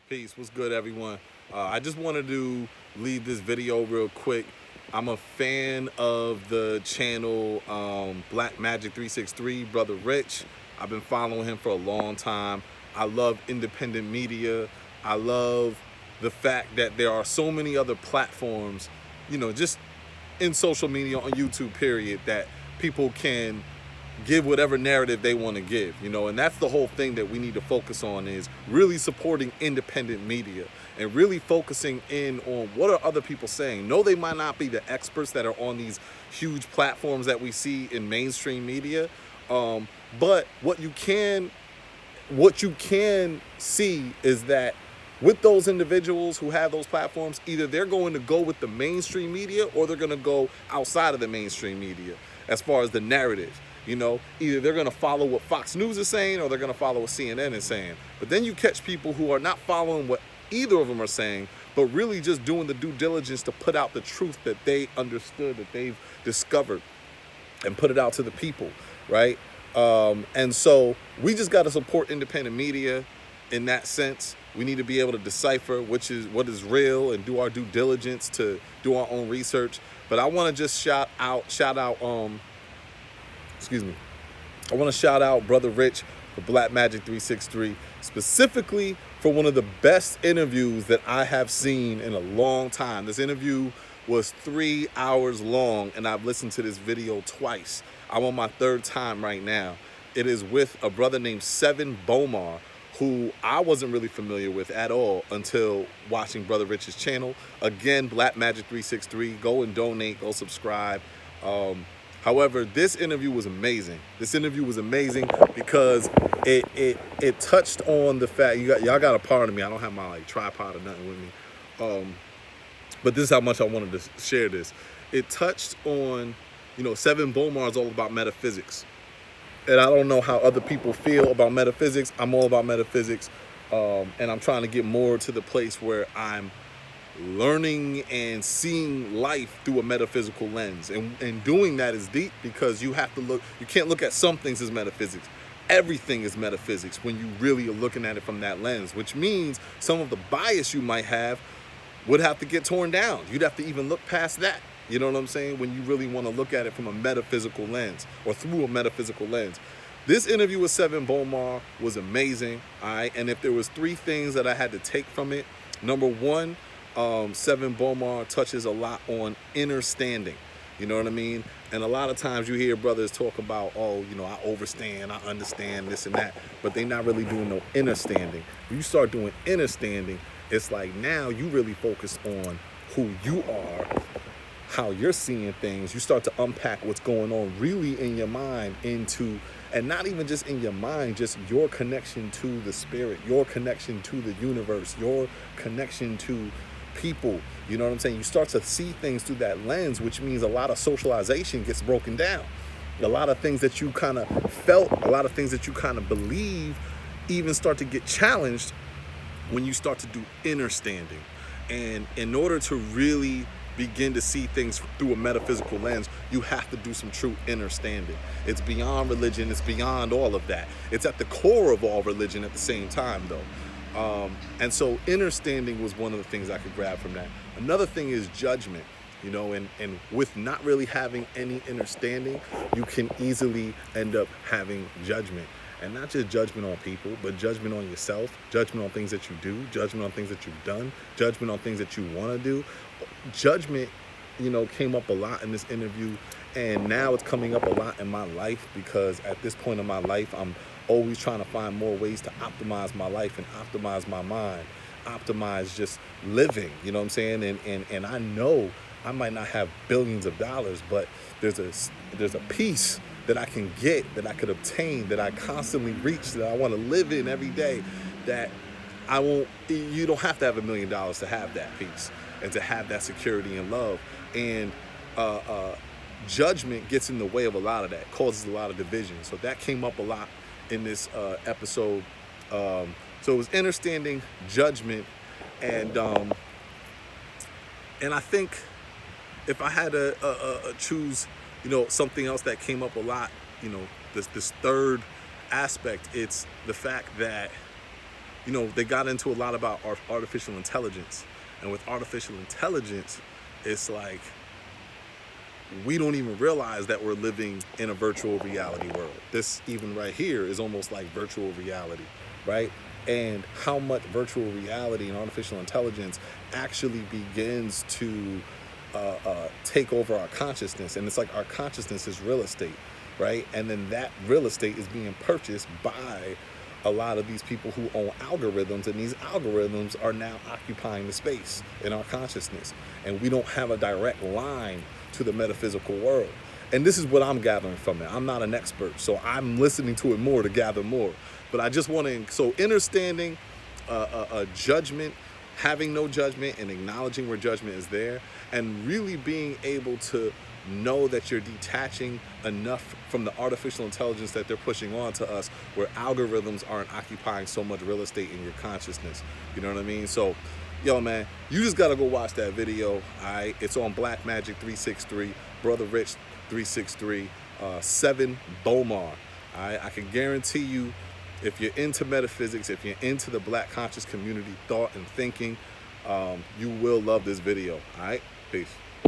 Peace. What's good, everyone? I just wanted to leave this video real quick. I'm a fan of the channel BLACMAGICK363, Brother Rich. I've been following him for a long time. I love independent media. I love the fact that there are so many other platforms, just in social media, on YouTube, period, that people can give whatever narrative they want to give, and that's the whole thing that we need to focus on, is really supporting independent media and really focusing in on what are other people saying. No, they might not be the experts that are on these huge platforms that we see in mainstream media, but what you can see is that with those individuals who have those platforms, either they're going to go with the mainstream media or they're going to go outside of the mainstream media as far as the narrative. Either they're going to follow what Fox News is saying or they're going to follow what CNN is saying. But then you catch people who are not following what either of them are saying, but really just doing the due diligence to put out the truth that they understood, that they've discovered, and put it out to the people, right? And so we just got to support independent media in that sense. We need to be able to decipher what is real and do our due diligence to do our own research. But I want to just shout out I want to shout out Brother Rich for BLACMAGICK363, specifically for one of the best interviews that I have seen in a long time. This interview was 3 hours long, and I've listened to this video twice. I'm on my third time right now. It is with a brother named Sevan Bomar, who I wasn't really familiar with at all until watching Brother Rich's channel. Again, BLACMAGICK363. Go and donate. Go subscribe. However, this interview was amazing. This interview was amazing because it touched on the fact, y'all got to pardon me. I don't have my tripod or nothing with me. But this is how much I wanted to share this. It touched on, Sevan Bomar is all about metaphysics. And I don't know how other people feel about metaphysics. I'm all about metaphysics. And I'm trying to get more to the place where I'm learning and seeing life through a metaphysical lens. And doing that is deep, because you can't look at some things as metaphysics. Everything is metaphysics when you really are looking at it from that lens, which means some of the bias you might have would have to get torn down. You'd have to even look past that. You know what I'm saying? When you really want to look at it from a metaphysical lens, or through a metaphysical lens. This interview with Sevan Bomar was amazing. All right. And if there was 3 things that I had to take from it, number one, Sevan Bomar touches a lot on inner standing. You know what I mean? And a lot of times you hear brothers talk about, I overstand, I understand this and that, but they're not really doing no inner standing. When you start doing inner standing, it's like now you really focus on who you are, how you're seeing things. You start to unpack what's going on really in your mind, and not even just in your mind, just your connection to the spirit, your connection to the universe, your connection to people. You know what I'm saying? You start to see things through that lens, which means a lot of socialization gets broken down. A lot of things that you kind of felt, a lot of things that you kind of believe even start to get challenged when you start to do inner standing. And in order to really begin to see things through a metaphysical lens, you have to do some true inner standing. It's beyond religion. It's beyond all of that. It's at the core of all religion at the same time, though. And so inner standing was one of the things I could grab from that. Another thing is judgment, and with not really having any inner standing, you can easily end up having judgment. And not just judgment on people, but judgment on yourself, judgment on things that you do, judgment on things that you've done, judgment on things that you want to do. Judgment, came up a lot in this interview, and now it's coming up a lot in my life, because at this point in my life, I'm always trying to find more ways to optimize my life and optimize my mind, optimize just living, you know what I'm saying? And I know I might not have billions of dollars, but there's a peace that I can get, that I could obtain, that I constantly reach, that I want to live in every day, that you don't have to have $1 million to have that peace and to have that security and love. And judgment gets in the way of a lot of that, causes a lot of division. So that came up a lot in this episode. So it was understanding judgment, and I think if I had to choose, something else that came up a lot, this third aspect, it's the fact that you know, they got into a lot about artificial intelligence. And with artificial intelligence, it's like, we don't even realize that we're living in a virtual reality world. This even right here is almost like virtual reality, right? And how much virtual reality and artificial intelligence actually begins to take over our consciousness. And it's like our consciousness is real estate, right? And then that real estate is being purchased by a lot of these people who own algorithms, and these algorithms are now occupying the space in our consciousness. And we don't have a direct line to the metaphysical world. And this is what I'm gathering from it. I'm not an expert, so I'm listening to it more to gather more. But I just want to, so understanding a judgment, having no judgment, and acknowledging where judgment is there, and really being able to know that you're detaching enough from the artificial intelligence that they're pushing on to us, where algorithms aren't occupying so much real estate in your consciousness. You know what I mean? So, yo, man, you just gotta go watch that video. All right, it's on BLACMAGICK363, Brother Rich 363, Sevan, Bomar. All right, I can guarantee you, if you're into metaphysics, if you're into the Black conscious community thought and thinking, you will love this video. All right, peace.